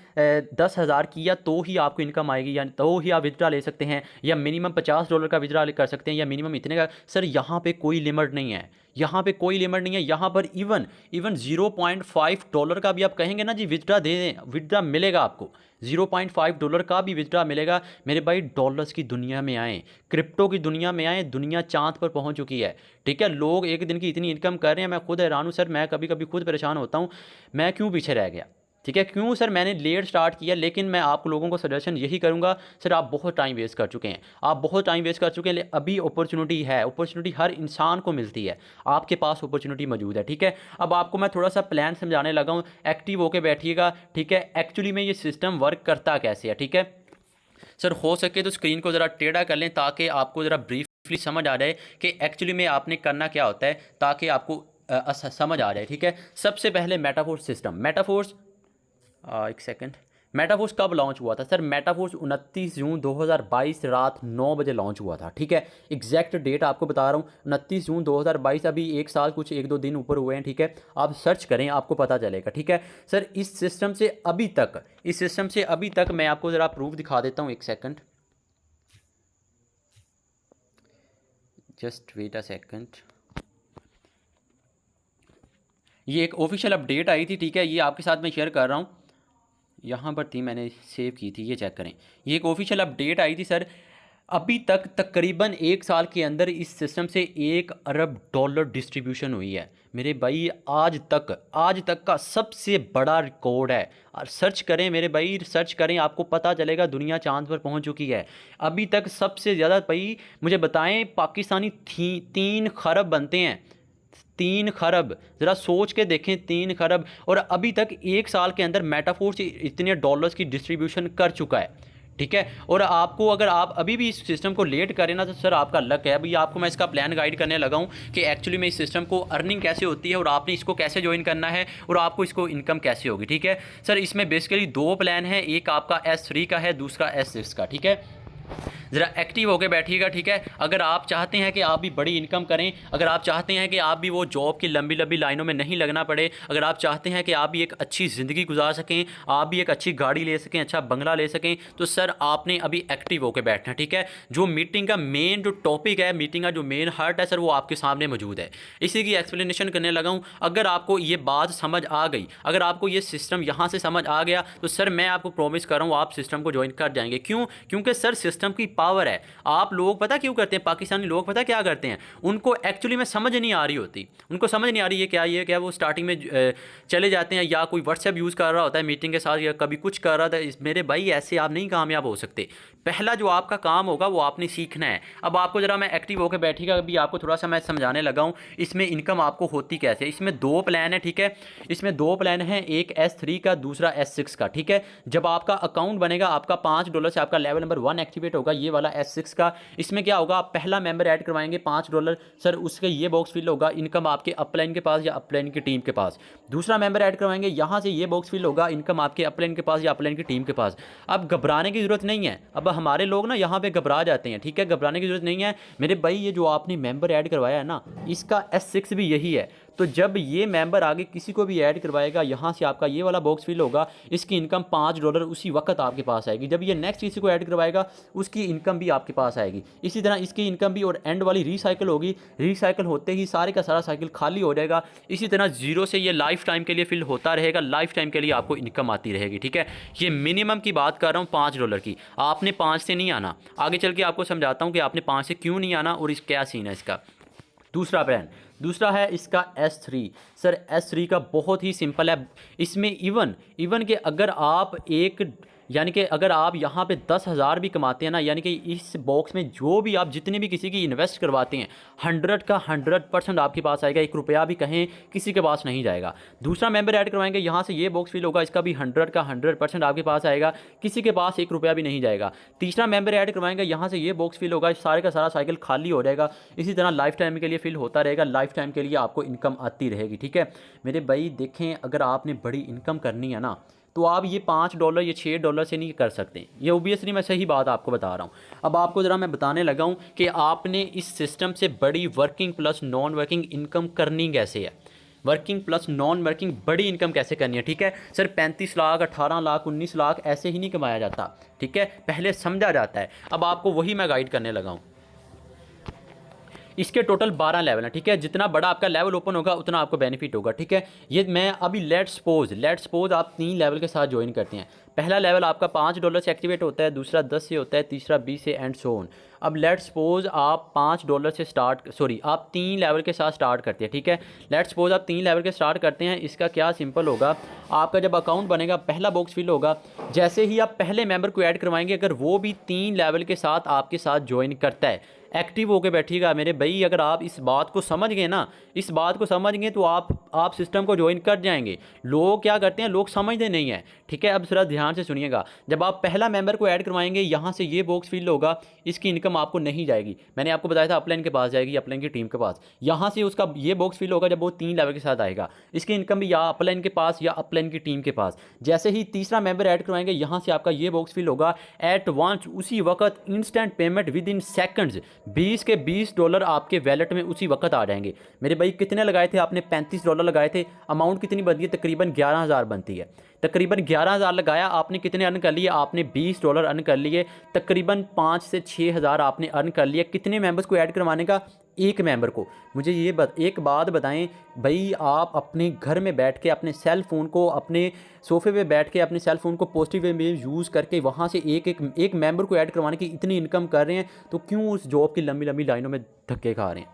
Speaker 2: 10,000 किया तो ही आपको इनकम आएगी, या तो ही आप विड्रा ले सकते हैं, या मिनिमम $50 का विड्रा कर सकते हैं, या मिनिमम इतने का। सर यहाँ पे कोई लिमिट नहीं है, यहाँ पे कोई लिमिट नहीं है। यहाँ पर इवन इवन $0.5 का भी आप कहेंगे ना जी विड्रा दे दें, विड्रा मिलेगा आपको। $0.5 का भी विड्रा मिलेगा। मेरे भाई डॉलर्स की दुनिया में आए, क्रिप्टो की दुनिया में आए, दुनिया चांद पर पहुंच चुकी है, ठीक है। लोग एक दिन की इतनी इनकम कर रहे हैं, मैं खुद हैरान हूँ सर। मैं कभी कभी खुद परेशान होता हूँ, मैं क्यों पीछे रह गया, ठीक है, क्यों सर मैंने लेट स्टार्ट किया। लेकिन मैं आप लोगों को सजेशन यही करूंगा, सर आप बहुत टाइम वेस्ट कर चुके हैं, आप बहुत टाइम वेस्ट कर चुके हैं। अभी अपॉर्चुनिटी है, अपॉर्चुनिटी हर इंसान को मिलती है, आपके पास अपॉर्चुनिटी मौजूद है, ठीक है। अब आपको मैं थोड़ा सा प्लान समझाने लगा हूँ, एक्टिव होकर बैठिएगा, ठीक है। एक्चुअली में ये सिस्टम वर्क करता कैसे है, ठीक है। सर हो सके तो स्क्रीन को ज़रा टेढ़ा कर लें ताकि आपको ज़रा ब्रीफली समझ आ जाए कि एक्चुअली में आपने करना क्या होता है, ताकि आपको समझ आ जाए, ठीक है। सबसे पहले मेटाफोर्स सिस्टम, मेटाफोर्स एक सेकंड, मेटाफोर्स कब लॉन्च हुआ था? सर मेटाफोर्स 29 जून 2022 रात 9 बजे लॉन्च हुआ था, ठीक है। एग्जैक्ट डेट आपको बता रहा हूँ, 29 जून 2022। अभी एक साल कुछ 1-2 दिन ऊपर हुए हैं, ठीक है। आप सर्च करें आपको पता चलेगा, ठीक है। सर इस सिस्टम से अभी तक, इस सिस्टम से अभी तक मैं आपको ज़रा प्रूफ दिखा देता हूँ, एक second, just wait a second. ये एक ऑफिशियल अपडेट आई थी, ठीक है, ये आपके साथ मैं शेयर कर रहा हूँ। यहाँ पर थी, मैंने सेव की थी, ये चेक करें। ये एक ऑफिशियल अपडेट आई थी सर। अभी तक तकरीबन एक साल के अंदर इस सिस्टम से $1 अरब डिस्ट्रीब्यूशन हुई है मेरे भाई। आज तक का सबसे बड़ा रिकॉर्ड है। और सर्च करें मेरे भाई, सर्च करें, आपको पता चलेगा दुनिया चांद पर पहुंच चुकी है। अभी तक सबसे ज़्यादा भाई मुझे बताएं, पाकिस्तानी 3 खरब बनते हैं, 3 खरब, ज़रा सोच के देखें, 3 खरब। और अभी तक एक साल के अंदर मेटाफोर्स इतने डॉलर्स की डिस्ट्रीब्यूशन कर चुका है, ठीक है। और आपको अगर आप अभी भी इस सिस्टम को लेट करें ना तो सर आपका लक है। अभी आपको मैं इसका प्लान गाइड करने लगा हूँ कि एक्चुअली में इस सिस्टम को अर्निंग कैसे होती है और आपने इसको कैसे ज्वाइन करना है और आपको इसको इनकम कैसे होगी, ठीक है। सर इसमें बेसिकली 2 प्लान हैं, एक आपका S3 का है, दूसरा S6 का, ठीक है। ज़रा एक्टिव होकर बैठिएगा, ठीक है। अगर आप चाहते हैं कि आप भी बड़ी इनकम करें, अगर आप चाहते हैं कि आप भी वो जॉब की लंबी लंबी लाइनों में नहीं लगना पड़े, अगर आप चाहते हैं कि आप भी एक अच्छी ज़िंदगी गुजार सकें, आप भी एक अच्छी गाड़ी ले सकें, अच्छा बंगला ले सकें, तो सर आपने अभी एक्टिव होकर बैठना है, ठीक है। जो मीटिंग का मेन जो टॉपिक है, मीटिंग का जो मेन हार्ट है सर, वो आपके सामने मौजूद है। इसी की एक्सप्लेनेशन करने लगा हूँ। अगर आपको ये बात समझ आ गई, अगर आपको ये सिस्टम यहाँ से समझ आ गया, तो सर मैं आपको प्रॉमिस कर रहा हूँ आप सिस्टम को ज्वाइन कर जाएंगे। क्यों? क्योंकि सर सिस्टम की पावर है। आप लोग पता क्यों करते हैं, पाकिस्तानी लोग पता क्या करते हैं, उनको एक्चुअली में समझ नहीं आ रही होती, उनको समझ नहीं आ रही है क्या ये क्या, वो स्टार्टिंग में चले जाते हैं, या कोई व्हाट्सएप यूज़ कर रहा होता है मीटिंग के साथ, या कभी कुछ कर रहा था। मेरे भाई ऐसे आप नहीं कामयाब हो सकते। पहला जो आपका काम होगा वो आपने सीखना है। अब आपको ज़रा मैं एक्टिव होकर बैठेगा, अभी आपको थोड़ा सा मैं समझाने लगा हूँ इसमें इनकम आपको होती कैसे। इसमें 2 प्लान है, ठीक है, इसमें 2 प्लान हैं, एक S3 का, दूसरा S6 का, ठीक है। जब आपका अकाउंट बनेगा, आपका $5 से आपका लेवल नंबर 1 एक्टिवेट होगा, ये वाला S6 का। इसमें क्या होगा, आप पहला मेंबर ऐड करवाएंगे $5, सर उसके ये बॉक्स फिल होगा, इनकम आपके अपलाइन के पास या अपलाइन की टीम के पास। दूसरा मेंबर ऐड करवाएंगे, यहाँ से ये बॉक्स फिल होगा, इनकम आपके अपलाइन के पास या अपलाइन की टीम के पास। अब घबराने की ज़रूरत नहीं है। अब हमारे लोग ना यहाँ पे घबरा जाते हैं, ठीक है, घबराने की ज़रूरत नहीं है मेरे भाई। ये जो आपने मेंबर ऐड करवाया है ना, इसका S6 भी यही है। तो जब ये मेंबर आगे किसी को भी ऐड करवाएगा, यहाँ से आपका ये वाला बॉक्स फिल होगा, इसकी इनकम $5 उसी वक्त आपके पास आएगी। जब ये नेक्स्ट किसी को ऐड करवाएगा, उसकी इनकम भी आपके पास आएगी। इसी तरह इसकी इनकम भी, और एंड वाली रिसाइकिल होगी, रिसाइकिल होते ही सारे का सारा साइकिल खाली हो जाएगा। इसी तरह जीरो से ये लाइफ टाइम के लिए फिल होता रहेगा, लाइफ टाइम के लिए आपको इनकम आती रहेगी, ठीक है। ये मिनिमम की बात कर रहा हूँ $5 की। आपने 5 से नहीं आना, आगे चल के आपको समझाता हूँ कि आपने 5 से क्यों नहीं आना और इस क्या सीन है इसका। दूसरा प्लान, दूसरा है इसका S3। सर S3 का बहुत ही सिंपल है। इसमें इवन कि अगर आप एक, यानी कि अगर आप यहाँ पे 10,000 भी कमाते हैं ना, यानी कि इस बॉक्स में जो भी आप जितने भी किसी की इन्वेस्ट करवाते हैं, 100 का 100% आपके पास आएगा। ₹1 भी कहें किसी के पास नहीं जाएगा। दूसरा मेंबर ऐड करवाएंगे, यहाँ से ये बॉक्स फिल होगा, इसका भी 100 का 100% आपके पास आएगा, किसी के पास ₹1 भी नहीं जाएगा। तीसरा मेंबर ऐड करवाएंगे, यहाँ से ये बॉक्स फिल होगा, सारे का सारा साइकिल खाली हो जाएगा। इसी तरह लाइफ टाइम के लिए फिल होता रहेगा, लाइफ टाइम के लिए आपको इनकम आती रहेगी, ठीक है। मेरे भाई देखें, अगर आपने बड़ी इनकम करनी है ना, तो आप ये $5 या $6 से नहीं कर सकते। ये ओबियसली मैं सही बात आपको बता रहा हूँ। अब आपको ज़रा मैं बताने लगा हूँ कि आपने इस सिस्टम से बड़ी working plus non working income करनी कैसे है, वर्किंग प्लस नॉन वर्किंग बड़ी इनकम कैसे करनी है। ठीक है सर, 35 लाख 18 लाख 19 लाख ऐसे ही नहीं कमाया जाता। ठीक है, पहले समझा जाता है। अब आपको वही मैं गाइड करने लगा हूँ। इसके टोटल 12 लेवल हैं। ठीक है, जितना बड़ा आपका लेवल ओपन होगा उतना आपको बेनिफिट होगा। ठीक है, ये मैं अभी लेट्स सपोज आप 3 लेवल के साथ ज्वाइन करते हैं। पहला लेवल आपका $5 से एक्टिवेट होता है, दूसरा 10 से होता है, तीसरा 20 से एंड सो ऑन। अब लेट्स सपोज आप $5 से आप 3 लेवल के साथ स्टार्ट करते हैं। ठीक है, लेट्स सपोज आप 3 लेवल के स्टार्ट करते हैं। इसका क्या सिंपल होगा, आपका जब अकाउंट बनेगा पहला बॉक्स फिल होगा। जैसे ही आप पहले मेंबर को ऐड करवाएंगे, अगर वो भी 3 लेवल के साथ आपके साथ ज्वाइन करता है, एक्टिव होकर बैठिएगा मेरे भाई। अगर आप इस बात को समझ गए ना, इस बात को समझ गए तो आप सिस्टम को ज्वाइन कर जाएंगे। लोग क्या करते हैं, लोग समझते नहीं हैं। ठीक है, अब जरा ध्यान से सुनिएगा। जब आप पहला मेंबर को ऐड करवाएंगे, यहाँ से ये बॉक्स फिल होगा, इसकी इनकम आपको नहीं जाएगी। मैंने आपको बताया था अपलाइन के पास जाएगी, अपलाइन की टीम के पास। यहाँ से उसका ये बॉक्स फिल होगा जब वो 3 लेवल के साथ आएगा, इसकी इनकम भी या अपलाइन के पास या अपलाइन की टीम के पास। जैसे ही तीसरा मेंबर ऐड करवाएंगे, यहाँ से आपका ये बॉक्स फिल होगा एट वंस, उसी वक्त instant payment with in seconds. 20 के $20 आपके वैलेट में उसी वक्त आ जाएंगे। मेरे भाई कितने लगाए थे आपने, $35 लगाए थे। अमाउंट कितनी बनती है, तकरीबन 11,000 बनती है। तकरीबन 11,000 लगाया आपने, कितने अर्न कर लिए आपने, $20 अर्न कर लिए। तकरीबन 5 से 6,000 आपने अर्न कर लिया। कितने मेंबर्स को ऐड करवाने का, एक मेंबर को। मुझे ये एक बात बताएं भाई, आप अपने घर में बैठ के अपने सेल फ़ोन को, अपने सोफे पे बैठ के अपने सेल फ़ोन को पॉजिटिव वे में यूज़ करके वहाँ से एक मेंबर को ऐड करवाने की इतनी इनकम कर रहे हैं, तो क्यों उस जॉब की लंबी लंबी लाइनों में धक्के खा रहे हैं,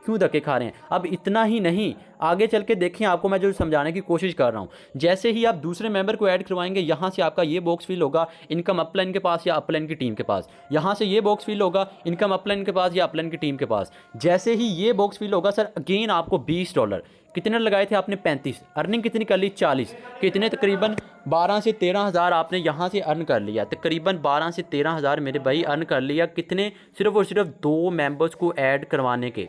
Speaker 2: क्यों धक्के खा रहे हैं। अब इतना ही नहीं, आगे चल के देखें, आपको मैं जो समझाने की कोशिश कर रहा हूँ। जैसे ही आप दूसरे मेंबर को ऐड करवाएंगे, यहाँ से आपका ये बॉक्स फिल होगा, इनकम अपलाइन के पास या अपलाइन की टीम के पास। यहाँ से ये बॉक्स फिल होगा, इनकम अपलाइन के पास या अपलाइन की टीम के पास। जैसे ही ये बॉक्स फिल होगा सर, अगेन आपको $20, कितने लगाए थे आपने, 35, अर्निंग कितनी कर ली, 40, कितने तकरीबन 12 से 13,000 आपने यहाँ से अर्न कर लिया। तकरीबन 12 से 13,000 मेरे भाई अर्न कर लिया। कितने, सिर्फ और सिर्फ 2 मेंबर्स को ऐड करवाने के।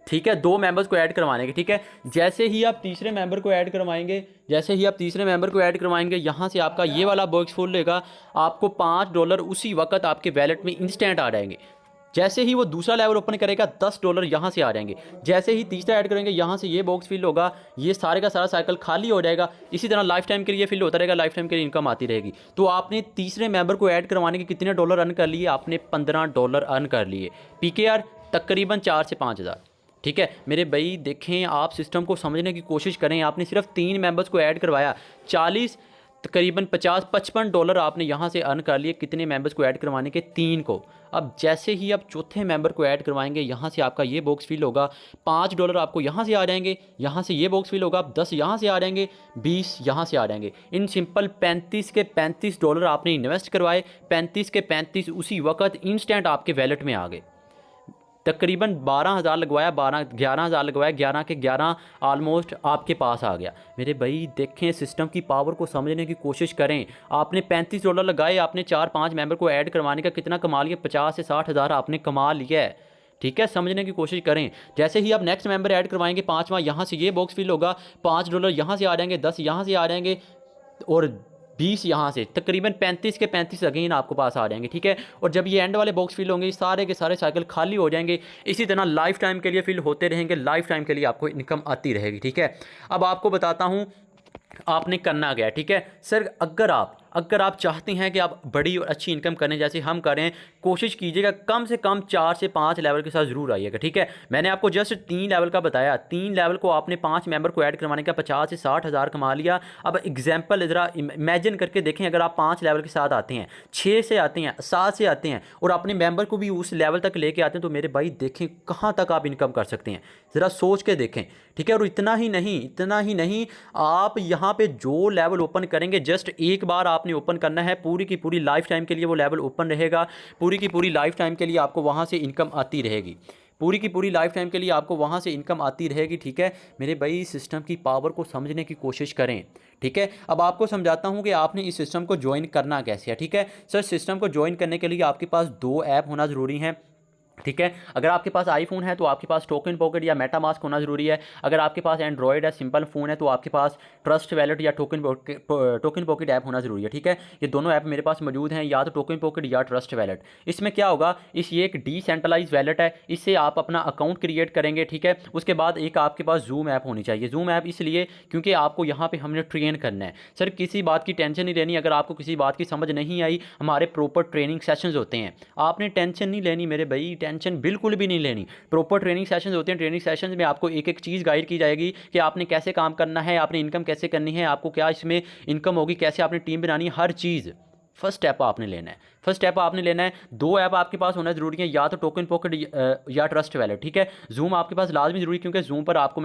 Speaker 2: ठीक है, 2 मेंबर्स को ऐड करवाने के। ठीक है, जैसे ही आप तीसरे मेंबर को ऐड करवाएंगे, यहाँ से आपका ये वाला बॉक्स फुल लेगा, आपको $5 उसी वक्त आपके वैलेट में इंस्टेंट आ जाएंगे। जैसे ही वो दूसरा लेवल ओपन करेगा, $10 यहाँ से आ जाएंगे। जैसे ही तीसरा ऐड करेंगे, यहाँ से ये बॉक्स फिल होगा, ये सारे का सारा साइकिल खाली हो जाएगा। इसी तरह लाइफ टाइम के लिए फिल होता रहेगा, लाइफ टाइम के लिए इनकम आती रहेगी। तो आपने तीसरे मेंबर को ऐड करवाने के कितने डॉलर अर्न कर लिए, आपने $15 अर्न कर लिए। PKR तकरीबन 4 से 5,000। ठीक है मेरे भाई, देखें आप सिस्टम को समझने की कोशिश करें। आपने सिर्फ 3 मेंबर्स को ऐड करवाया, 40 तकरीबन 50-55 डॉलर आपने यहाँ से अर्न कर लिए। कितने मेंबर्स को ऐड करवाने के, 3 को। अब जैसे ही आप चौथे मेंबर को ऐड करवाएंगे, यहाँ से आपका ये बॉक्स फिल होगा, $5 आपको यहाँ से आ जाएंगे। यहाँ से ये बॉक्स फिल होगा, 10 यहाँ से आ जाएंगे, 20 यहाँ से आ जाएंगे। इन सिंपल 35 के $35 आपने इन्वेस्ट करवाए, 35 के 35 उसी वक्त इंस्टेंट आपके वैलेट में आ गए। तकरीबन 12,000 लगवाया, 11,000 लगवाया, 11 के 11 आलमोस्ट आपके पास आ गया। मेरे भाई देखें, सिस्टम की पावर को समझने की कोशिश करें। आपने $35 लगाए, आपने 4-5 मेंबर को ऐड करवाने का कितना कमा लिया, 50 से 60,000 आपने कमा लिया है। ठीक है, समझने की कोशिश करें। जैसे ही आप नेक्स्ट मेंबर ऐड करवाएंगे, 5वां, यहाँ से ये बॉक्स फिल होगा, $5 यहाँ से आ जाएंगे, 10 यहाँ से आ जाएंगे और 20 यहाँ से। तकरीबन 35 के 35 अगेन आपको पास आ जाएंगे। ठीक है, और जब ये एंड वाले बॉक्स फिल होंगे, सारे के सारे साइकिल खाली हो जाएंगे। इसी तरह लाइफ टाइम के लिए फिल होते रहेंगे, लाइफ टाइम के लिए आपको इनकम आती रहेगी। ठीक है, अब आपको बताता हूँ आपने करना क्या है। ठीक है सर, अगर आप चाहते हैं कि आप बड़ी और अच्छी इनकम करें जैसे हम करें, कोशिश कीजिएगा कम से कम 4 से 5 लेवल के साथ ज़रूर आइएगा। ठीक है, मैंने आपको जस्ट 3 लेवल का बताया। 3 लेवल को आपने 5 मेंबर को ऐड करवाने का 50 से 60,000 कमा लिया। अब एग्जाम्पल ज़रा इमेजिन करके देखें, अगर आप 5 लेवल के साथ आते हैं, 6 से आते हैं, 7 से आते हैं और अपने मेंबर को भी उस लेवल तक लेके आते हैं, तो मेरे भाई देखें कहाँ तक आप इनकम कर सकते हैं, ज़रा सोच के देखें। ठीक है, और इतना ही नहीं, आप यहाँ पे जो लेवल ओपन करेंगे, जस्ट एक बार आपने ओपन करना है, पूरी की पूरी लाइफ टाइम के लिए वो लेवल ओपन रहेगा। पूरी की पूरी लाइफ टाइम के लिए आपको वहाँ से इनकम आती रहेगी। पूरी की पूरी लाइफ टाइम के लिए आपको वहाँ से इनकम आती रहेगी। ठीक है मेरे भाई, सिस्टम की पावर को समझने की कोशिश करें। ठीक है, अब आपको समझाता हूँ कि आपने इस सिस्टम को ज्वाइन करना कैसे है। ठीक है सर, सिस्टम को ज्वाइन करने के लिए आपके पास 2 ऐप होना ज़रूरी है। ठीक है। अगर आपके पास आईफोन है तो आपके पास टोकन पॉकेट या मेटामास्क होना ज़रूरी है। अगर आपके पास एंड्रॉयड है, सिंपल फ़ोन है, तो आपके पास ट्रस्ट वैलेट या टोकन पॉकेट ऐप होना ज़रूरी है। ठीक है, ये दोनों ऐप मेरे पास मौजूद हैं, या तो टोकन पॉकेट या ट्रस्ट वैलेट। इसमें क्या होगा, ये एक डिसेंट्रलाइज वैलेट है, इससे आप अपना अकाउंट क्रिएट करेंगे। ठीक है, उसके बाद एक आपके पास जूम ऐप होनी चाहिए। जूम ऐप इसलिए क्योंकि आपको यहाँ पर हमने ट्रेन करना है। सर किसी बात की टेंशन नहीं लेनी, अगर आपको किसी बात की समझ नहीं आई, हमारे प्रॉपर ट्रेनिंग सेशंस होते हैं, आपने टेंशन नहीं लेनी मेरे भाई, टेंशन बिल्कुल भी नहीं लेनी। प्रॉपर ट्रेनिंग सेशंस होते हैं, ट्रेनिंग सेशंस में आपको एक एक चीज़ गाइड की जाएगी कि आपने कैसे काम करना है, आपने इनकम कैसे करनी है, आपको क्या इसमें इनकम होगी, कैसे आपने टीम बनानी है, हर चीज़। फर्स्ट स्टेप आपने लेना है, फर्स्ट स्टेप आपने लेना है। दो ऐप आपके पास होना ज़रूरी है, या तो टोकन पॉकेट या ट्रस्ट वैलेट। ठीक है, जूम आपके पास लाजमी ज़रूरी, क्योंकि जूम पर आपको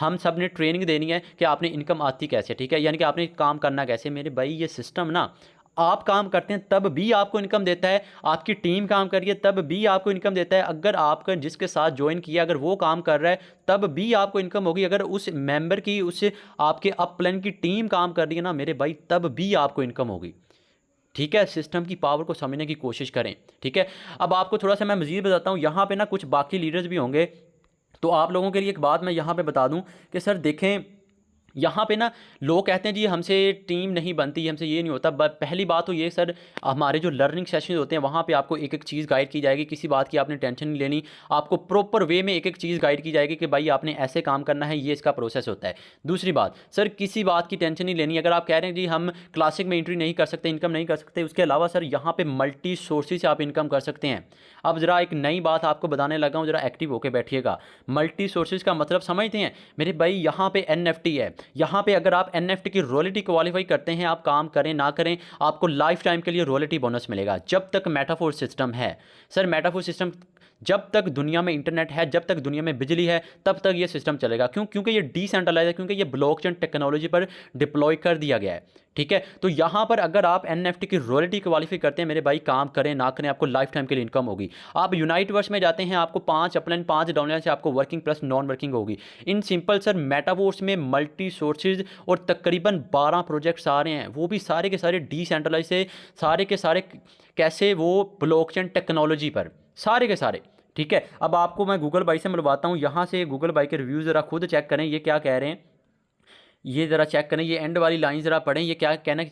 Speaker 2: हम सब ने ट्रेनिंग देनी है कि आपने इनकम आती कैसे। ठीक है, यानी कि आपने काम करना कैसे। मेरे भाई ये सिस्टम ना, आप काम करते हैं तब भी आपको इनकम देता है, आपकी टीम काम कर रही है तब भी आपको इनकम देता है। अगर आपका जिसके साथ ज्वाइन किया अगर वो काम कर रहा है तब भी आपको इनकम होगी। अगर उस मेंबर की, उस आपके अप प्लान की टीम काम कर रही है ना मेरे भाई, तब भी आपको इनकम होगी। ठीक है, सिस्टम की पावर को समझने की कोशिश करें। ठीक है, अब आपको थोड़ा सा मैं मज़ीद बताता हूँ। यहाँ पे ना कुछ बाकी लीडर्स भी होंगे, तो आप लोगों के लिए एक बात मैं यहाँ पे बता दूँ कि सर देखें, यहाँ पे ना लोग कहते हैं जी हमसे टीम नहीं बनती, हमसे ये नहीं होता। पहली बात तो ये सर, हमारे जो लर्निंग सेशन होते हैं वहाँ पे आपको एक एक चीज़ गाइड की जाएगी, किसी बात की आपने टेंशन नहीं लेनी। आपको प्रॉपर वे में एक एक चीज़ गाइड की जाएगी कि भाई आपने ऐसे काम करना है, ये इसका प्रोसेस होता है। दूसरी बात सर, किसी बात की टेंशन नहीं लेनी। अगर आप कह रहे हैं जी हम क्लासिक में एंट्री नहीं कर सकते, इनकम नहीं कर सकते, उसके अलावा सर यहाँ पर मल्टी सोर्सेज से आप इनकम कर सकते हैं। अब ज़रा एक नई बात आपको बताने लगा हूँ, ज़रा एक्टिव होकर बैठिएगा। मल्टी सोर्सेज का मतलब समझते हैं मेरे भाई? यहाँ पे NFT है, यहाँ पे अगर आप NFT की रॉयल्टी क्वालिफाई करते हैं, आप काम करें ना करें, आपको लाइफ टाइम के लिए रॉयल्टी बोनस मिलेगा जब तक मेटाफोर सिस्टम है। सर मेटाफोर सिस्टम, जब तक दुनिया में इंटरनेट है, जब तक दुनिया में बिजली है, तब तक ये सिस्टम चलेगा। क्यों? क्योंकि ये डिसेंट्रलाइज है, क्योंकि ये ब्लॉकचेन टेक्नोलॉजी पर डिप्लॉय कर दिया गया है। ठीक है, तो यहाँ पर अगर आप NFT की रॉयल्टी क्वालिफाई करते हैं मेरे भाई, काम करें ना करें, आपको लाइफ टाइम के लिए इनकम होगी। आप यूनाइटवर्स में जाते हैं, आपको 5 अपलाइन 5 डाउनलाइन से आपको वर्किंग प्लस नॉन वर्किंग होगी। इन सिंपल सर मेटावर्स में मल्टी सोर्सेज और तकरीबन 12 प्रोजेक्ट्स आ रहे हैं, वो भी सारे के सारे डिसेंट्रलाइज से, सारे के सारे कैसे, वो ब्लॉकचेन टेक्नोलॉजी पर, सारे के सारे। ठीक है, अब आपको मैं गूगल बाई से मिलवाता हूँ। यहाँ से गूगल बाई के रिव्यूज़ ज़रा खुद चेक करें, ये क्या कह रहे हैं, ये ज़रा चेक करें। ये एंड वाली लाइन ज़रा पढ़ें, ये क्या कहना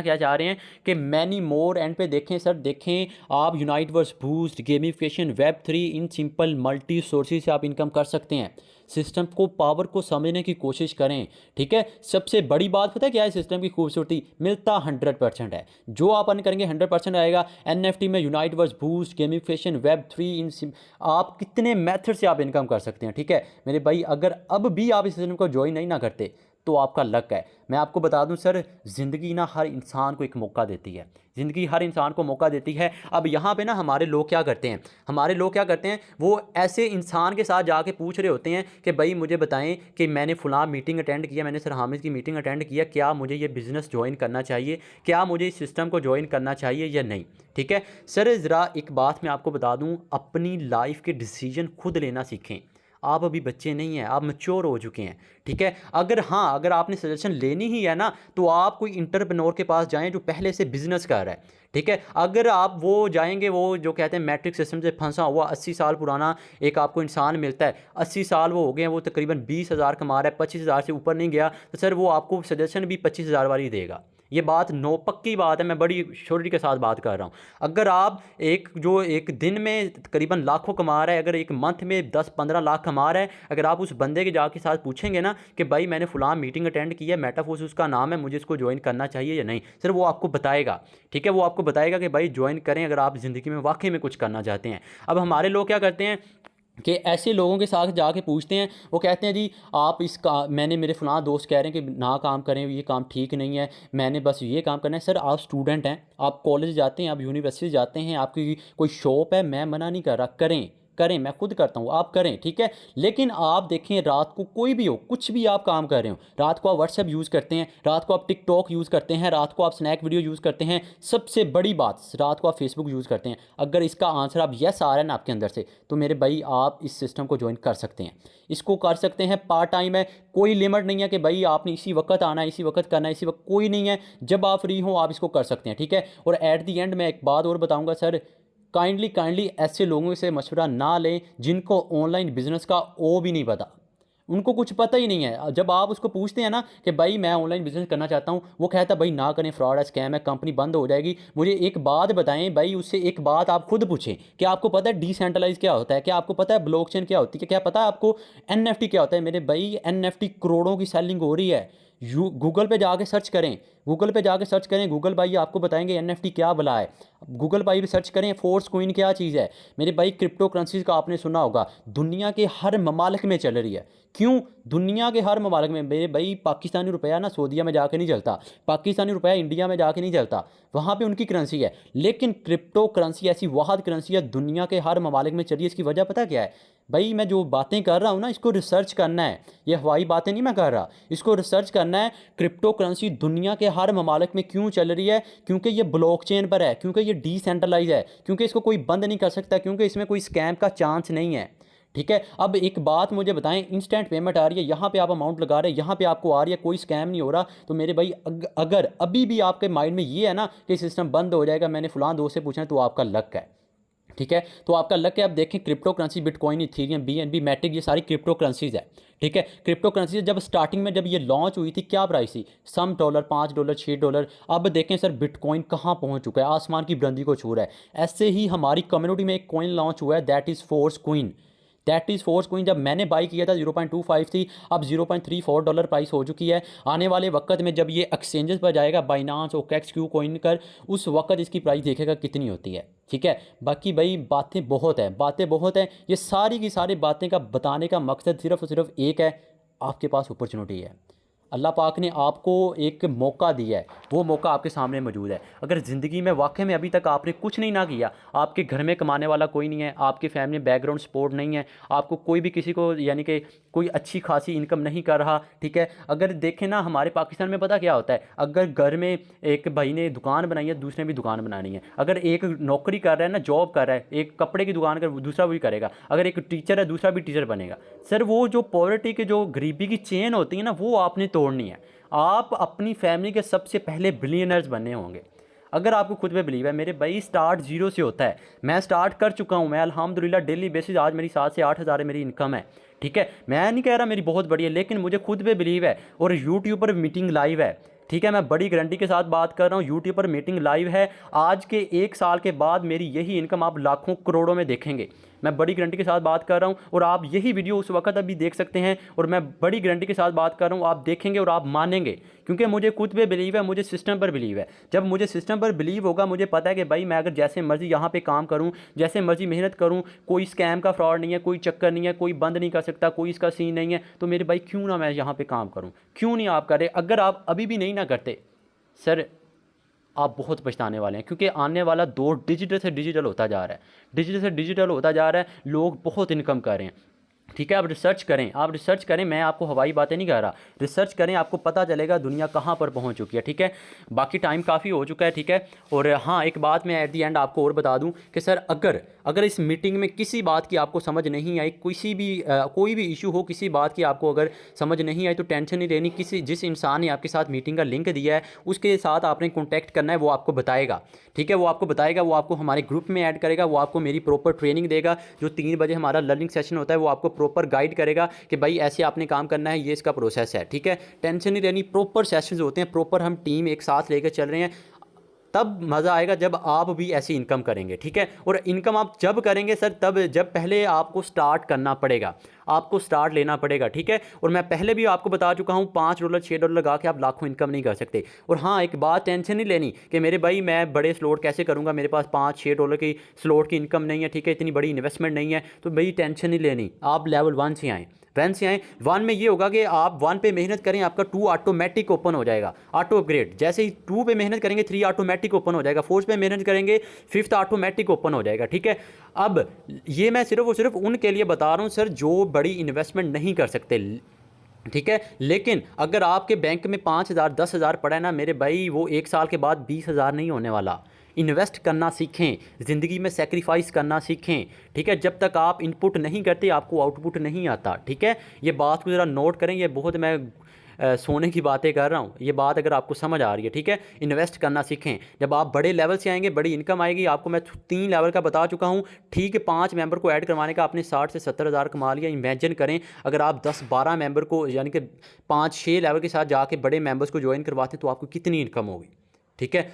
Speaker 2: क्या चाह रहे हैं कि मैनी मोर। एंड पे देखें सर, देखें आप, यूनाइटवर्स बूस्ट, गेमिफिकेशन, Web3, इन सिंपल मल्टी सोर्सेज से आप इनकम कर सकते हैं। सिस्टम को, पावर को समझने की कोशिश करें। ठीक है, सबसे बड़ी बात पता है क्या है सिस्टम की खूबसूरती? मिलता 100% है। जो आप अर्न करेंगे 100% आएगा। NFT में यूनाइटवर्स बूस्ट, गेमिफिकेशन, Web3, आप कितने मेथड से आप इनकम कर सकते हैं। ठीक है मेरे भाई, अगर अब भी आप इस सिस्टम को ज्वाइन नहीं ना करते तो आपका लक है। मैं आपको बता दूं सर, ज़िंदगी ना हर इंसान को एक मौका देती है, ज़िंदगी हर इंसान को मौका देती है। अब यहाँ पे ना हमारे लोग क्या करते हैं, हमारे लोग क्या करते हैं, वो ऐसे इंसान के साथ जाके पूछ रहे होते हैं कि भाई मुझे बताएं कि मैंने फ़लाँ मीटिंग अटेंड किया, मैंने सर हामिद की मीटिंग अटेंड किया, क्या मुझे ये बिज़नेस ज्वाइन करना चाहिए, क्या मुझे इस सिस्टम को ज्वाइन करना चाहिए या नहीं। ठीक है सर, ज़रा एक बात मैं आपको बता दूँ, अपनी लाइफ के डिसीजन खुद लेना सीखें। आप अभी बच्चे नहीं हैं, आप मैच्योर हो चुके हैं। ठीक है, अगर आपने सजेशन लेनी ही है ना, तो आप कोई इंटरप्रेन्योर के पास जाएं जो पहले से बिजनेस कर रहा है। ठीक है, अगर आप वो जाएंगे, वो जो कहते हैं मैट्रिक सिस्टम से फंसा हुआ 80 साल पुराना एक आपको इंसान मिलता है, 80 साल वो हो गए हैं, वो तकरीबन 20,000 कमा रहा है, 25,000 से ऊपर नहीं गया, तो सर वो आपको सजेशन भी 25,000 वाली देगा। ये बात पक्की बात है, मैं बड़ी श्योरिटी के साथ बात कर रहा हूँ। अगर आप एक दिन में तकरीबन लाखों कमा रहा है, अगर एक मंथ में 10-15 लाख कमा रहा है, अगर आप उस बंदे के जाके साथ पूछेंगे ना कि भाई मैंने फ़लाँ मीटिंग अटेंड की है, मेटाफोर्स उसका नाम है, मुझे इसको ज्वाइन करना चाहिए या नहीं, सर वो आपको बताएगा। ठीक है, वो आपको बताएगा कि भाई ज्वाइन करें अगर आप ज़िंदगी में वाकई में कुछ करना चाहते हैं। अब हमारे लोग क्या करते हैं कि ऐसे लोगों के साथ जाके पूछते हैं, वो कहते हैं जी आप मैंने, मेरे फ़लाँ दोस्त कह रहे हैं कि ना काम करें, ये काम ठीक नहीं है, मैंने बस ये काम करना है। सर आप स्टूडेंट हैं, आप कॉलेज जाते हैं, आप यूनिवर्सिटी जाते हैं, आपकी कोई शॉप है, मैं मना नहीं कर रहा, करें, मैं खुद करता हूँ, आप करें। ठीक है, लेकिन आप देखें रात को कोई भी हो, कुछ भी आप काम कर रहे हो, रात को आप व्हाट्सएप यूज़ करते हैं, रात को आप टिकटॉक यूज़ करते हैं, रात को आप स्नैक वीडियो यूज़ करते हैं, सबसे बड़ी बात रात को आप फेसबुक यूज़ करते हैं, अगर इसका आंसर आप यस आ रहा है ना आपके अंदर से, तो मेरे भाई आप इस सिस्टम को ज्वाइन कर सकते हैं, इसको कर सकते हैं। पार्ट टाइम है, कोई लिमिट नहीं है कि भाई आपने इसी वक्त आना है, इसी वक्त करना है, इसी वक्त कोई नहीं है, जब आप फ्री हो आप इसको कर सकते हैं। ठीक है, और एट दी एंड मैं एक बात और बताऊँगा सर, काइंडली ऐसे लोगों से मशवरा ना लें जिनको ऑनलाइन बिजनेस का ओ भी नहीं पता, उनको कुछ पता ही नहीं है। जब आप उसको पूछते हैं ना कि भाई मैं ऑनलाइन बिजनेस करना चाहता हूँ, वो कहता है भाई ना करें, फ्रॉड है, स्कैम है, कंपनी बंद हो जाएगी। मुझे एक बात बताएं भाई, उससे एक बात आप खुद पूछें कि आपको पता है डिसेंट्रलाइज क्या होता है, क्या आपको पता है ब्लॉकचेन क्या होती है, क्या पता है आपको एनएफटी क्या होता है। मेरे भाई एनएफटी करोड़ों की सेलिंग हो रही है। गूगल पे जाके सर्च करें, गूगल पे जाके सर्च करें, गूगल भाई आपको बताएंगे एनएफटी क्या भला है। गूगल भाई भी सर्च करें फोर्स कोइन क्या चीज़ है। मेरे भाई क्रिप्टो करेंसीज का आपने सुना होगा, दुनिया के हर ममालिक में चल रही है। क्यों? दुनिया के हर ममालिक में। मेरे भाई पाकिस्तानी रुपया ना सऊदीया में जाके नहीं चलता, पाकिस्तानी रुपया इंडिया में जाके नहीं चलता, वहाँ पे उनकी करेंसी है। लेकिन क्रिप्टो करेंसी ऐसी वाहिद करेंसी है दुनिया के हर ममालिक में चली है। इसकी वजह पता क्या है भाई? मैं जो बातें कर रहा हूँ ना, इसको रिसर्च करना है, ये हवाई बातें नहीं मैं कर रहा, इसको रिसर्च करना है। क्रिप्टो करेंसी दुनिया के हर ममालिक में क्यों चल रही है? क्योंकि ये ब्लॉकचेन पर है, क्योंकि ये डिसेंट्रलाइज है, क्योंकि इसको कोई बंद नहीं कर सकता, क्योंकि इसमें कोई स्कैम का चांस नहीं है। ठीक है, अब एक बात मुझे बताएं, इंस्टेंट पेमेंट आ रही है, यहाँ पे आप अमाउंट लगा रहे हैं, यहाँ पे आपको आ रही है, कोई स्कैम नहीं हो रहा। तो मेरे भाई अगर अभी भी आपके माइंड में ये है ना कि सिस्टम बंद हो जाएगा, मैंने फलां दोस्त से पूछा है, तो आपका लक है। ठीक है, तो आपका लक है। अब देखें crypto currency, Bitcoin, Ethereum, BNB, Matic, ये सारी क्रिप्टो करेंसीज है। ठीक है, क्रिप्टो करेंसी जब स्टार्टिंग में जब ये लॉन्च हुई थी, क्या प्राइस थी? सम डॉलर, $5, $6। अब देखें सर बिटकॉइन कहाँ पहुँच चुका है, आसमान की बुलंदी को छू रहा है। ऐसे ही हमारी कम्युनिटी में एक कॉइन लॉन्च हुआ है, that is force queen. That is force queen. जब मैंने बाई किया था 0.25 थी, अब $0.34 प्राइस हो चुकी है। आने वाले वक्त में जब ये एक्सचेंजेस पर जाएगा, बाइनांस, ओकेक्स, क्यू कॉइन कर, उस वक्त इसकी प्राइस देखेगा कितनी होती है। ठीक है, बाकी भाई बातें बहुत हैं, बातें बहुत हैं। ये सारी की सारी बातें का बताने का मकसद सिर्फ और सिर्फ एक है, आपके पास अपॉर्चुनिटी है। अल्लाह पाक ने आपको एक मौका दिया है, वो मौका आपके सामने मौजूद है। अगर ज़िंदगी में वाकई में अभी तक आपने कुछ नहीं ना किया, आपके घर में कमाने वाला कोई नहीं है, आपके फैमिली बैकग्राउंड सपोर्ट नहीं है, आपको कोई भी किसी को यानी कि कोई अच्छी खासी इनकम नहीं कर रहा। ठीक है, अगर देखें ना हमारे पाकिस्तान में पता क्या होता है, अगर घर में एक भाई ने दुकान बनाई है, दूसरे भी दुकान बनानी है, अगर एक नौकरी कर रहा है ना, जॉब कर रहा है, एक कपड़े की दुकान कर, दूसरा भी करेगा, अगर एक टीचर है दूसरा भी टीचर बनेगा। सर वो जो पॉवर्टी के जो गरीबी की चेन होती है ना, वो आपने तोड़नी है। आप अपनी फैमिली के सबसे पहले बिलियनर्स बनने होंगे। अगर आपको खुद पे बिलीव है मेरे भाई, स्टार्ट जीरो से होता है। मैं स्टार्ट कर चुका हूँ, मैं अल्हम्दुलिल्लाह डेली बेसिस आज मेरी 7 से 8 हज़ार मेरी इनकम है। ठीक है, मैं नहीं कह रहा मेरी बहुत बड़ी है, लेकिन मुझे खुद पे बिलीव है। और यूट्यूब पर मीटिंग लाइव है। ठीक है, मैं बड़ी गारंटी के साथ बात कर रहा हूँ, यूट्यूब पर मीटिंग लाइव है। आज के 1 साल के बाद मेरी यही इनकम आप लाखों करोड़ों में देखेंगे। मैं बड़ी गारंटी के साथ बात कर रहा हूँ, और आप यही वीडियो उस वक्त अभी देख सकते हैं, और मैं बड़ी गारंटी के साथ बात कर रहा हूँ, आप देखेंगे और आप मानेंगे, क्योंकि मुझे खुद पे बिलीव है, मुझे सिस्टम पर बिलीव है। जब मुझे सिस्टम पर बिलीव होगा, मुझे पता है कि भाई मैं अगर जैसे मर्जी यहाँ पे काम करूँ, जैसे मर्जी मेहनत करूँ, कोई स्कैम का फ्रॉड नहीं है, कोई चक्कर नहीं है, कोई बंद नहीं कर सकता, कोई इसका सीन नहीं है, तो मेरे भाई क्यों ना मैं यहाँ पे काम करूँ, क्यों नहीं आप करें? अगर आप अभी भी नहीं ना करते सर, आप बहुत पछताने वाले हैं, क्योंकि आने वाला दौर डिजिटल से डिजिटल होता जा रहा है, डिजिटल से डिजिटल होता जा रहा है, लोग बहुत इनकम कर रहे हैं। ठीक है, आप रिसर्च करें, आप रिसर्च करें, मैं आपको हवाई बातें नहीं कह रहा, रिसर्च करें, आपको पता चलेगा दुनिया कहाँ पर पहुँच चुकी है। ठीक है, बाकी टाइम काफ़ी हो चुका है। ठीक है, और हाँ एक बात मैं एट दी एंड आपको और बता दूं कि सर अगर इस मीटिंग में किसी बात की आपको समझ नहीं आई, किसी भी कोई भी इशू हो, किसी बात की आपको अगर समझ नहीं आई, तो टेंशन नहीं लेनी। किसी जिस इंसान ने आपके साथ मीटिंग का लिंक दिया है उसके साथ आपने कॉन्टैक्ट करना है, वो आपको बताएगा। ठीक है, वो आपको बताएगा, वो आपको हमारे ग्रुप में ऐड करेगा, वो आपको मेरी प्रॉपर ट्रेनिंग देगा। जो 3 बजे हमारा लर्निंग सेशन होता है, वो आपको प्रॉपर गाइड करेगा कि भाई ऐसे आपने काम करना है, ये इसका प्रोसेस है। ठीक है, टेंशन नहीं लेनी, प्रॉपर सेशंस होते हैं, प्रॉपर हम टीम एक साथ लेकर चल रहे हैं। तब मज़ा आएगा जब आप भी ऐसी इनकम करेंगे। ठीक है, और इनकम आप जब करेंगे सर, तब जब पहले आपको स्टार्ट करना पड़ेगा, आपको स्टार्ट लेना पड़ेगा। ठीक है, और मैं पहले भी आपको बता चुका हूँ, $5 $6 लगा के आप लाखों इनकम नहीं कर सकते। और हाँ एक बात टेंशन नहीं लेनी कि मेरे भाई मैं बड़े स्लॉट कैसे करूँगा, मेरे पास $5-6 की स्लॉट की इनकम नहीं है। ठीक है, इतनी बड़ी इन्वेस्टमेंट नहीं है, तो भाई टेंशन नहीं लेनी, आप लेवल 1 से आएँ, 1 से आएँ। 1 में ये होगा कि आप 1 पे मेहनत करें, आपका 2 ऑटोमेटिक ओपन हो जाएगा, ऑटो अपग्रेड। जैसे ही 2 पे मेहनत करेंगे 3 ऑटोमेटिक ओपन हो जाएगा, 4 पे मेहनत करेंगे 5th ऑटोमेटिक ओपन हो जाएगा। ठीक है, अब ये मैं सिर्फ और सिर्फ उनके लिए बता रहा हूँ सर जो बड़ी इन्वेस्टमेंट नहीं कर सकते। ठीक है, लेकिन अगर आपके बैंक में 5,000 10,000 पड़ा है ना मेरे भाई, वो 1 साल के बाद 20,000 नहीं होने वाला। इन्वेस्ट करना सीखें, ज़िंदगी में सेक्रीफाइस करना सीखें। ठीक है, जब तक आप इनपुट नहीं करते आपको आउटपुट नहीं आता। ठीक है, ये बात को ज़रा नोट करें, ये बहुत मैं सोने की बातें कर रहा हूँ, ये बात अगर आपको समझ आ रही है, ठीक है। इन्वेस्ट करना सीखें, जब आप बड़े लेवल से आएंगे बड़ी इनकम आएगी आपको। मैं 3 लेवल का बता चुका हूँ, ठीक है। 5 मेंबर को ऐड करवाने का आपने 60 से 70 हज़ार कमा लिया। इमेजिन करें अगर आप 10-12 मेंबर को यानी कि 5-6 लेवल के साथ जाके बड़े मेंबर्स को ज्वाइन करवाते तो आपको कितनी इनकम होगी, ठीक है।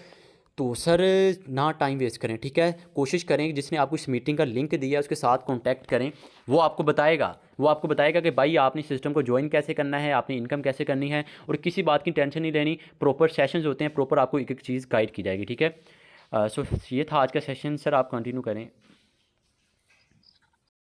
Speaker 2: तो सर ना टाइम वेस्ट करें, ठीक है। कोशिश करें कि जिसने आपको इस मीटिंग का लिंक दिया है उसके साथ कांटेक्ट करें। वो आपको बताएगा कि भाई आपने सिस्टम को ज्वाइन कैसे करना है, आपने इनकम कैसे करनी है, और किसी बात की टेंशन नहीं लेनी। प्रॉपर सेशंस होते हैं, प्रॉपर आपको एक एक चीज़ गाइड की जाएगी, ठीक है। सो ये था आज का सेशन। सर आप कंटिन्यू करें।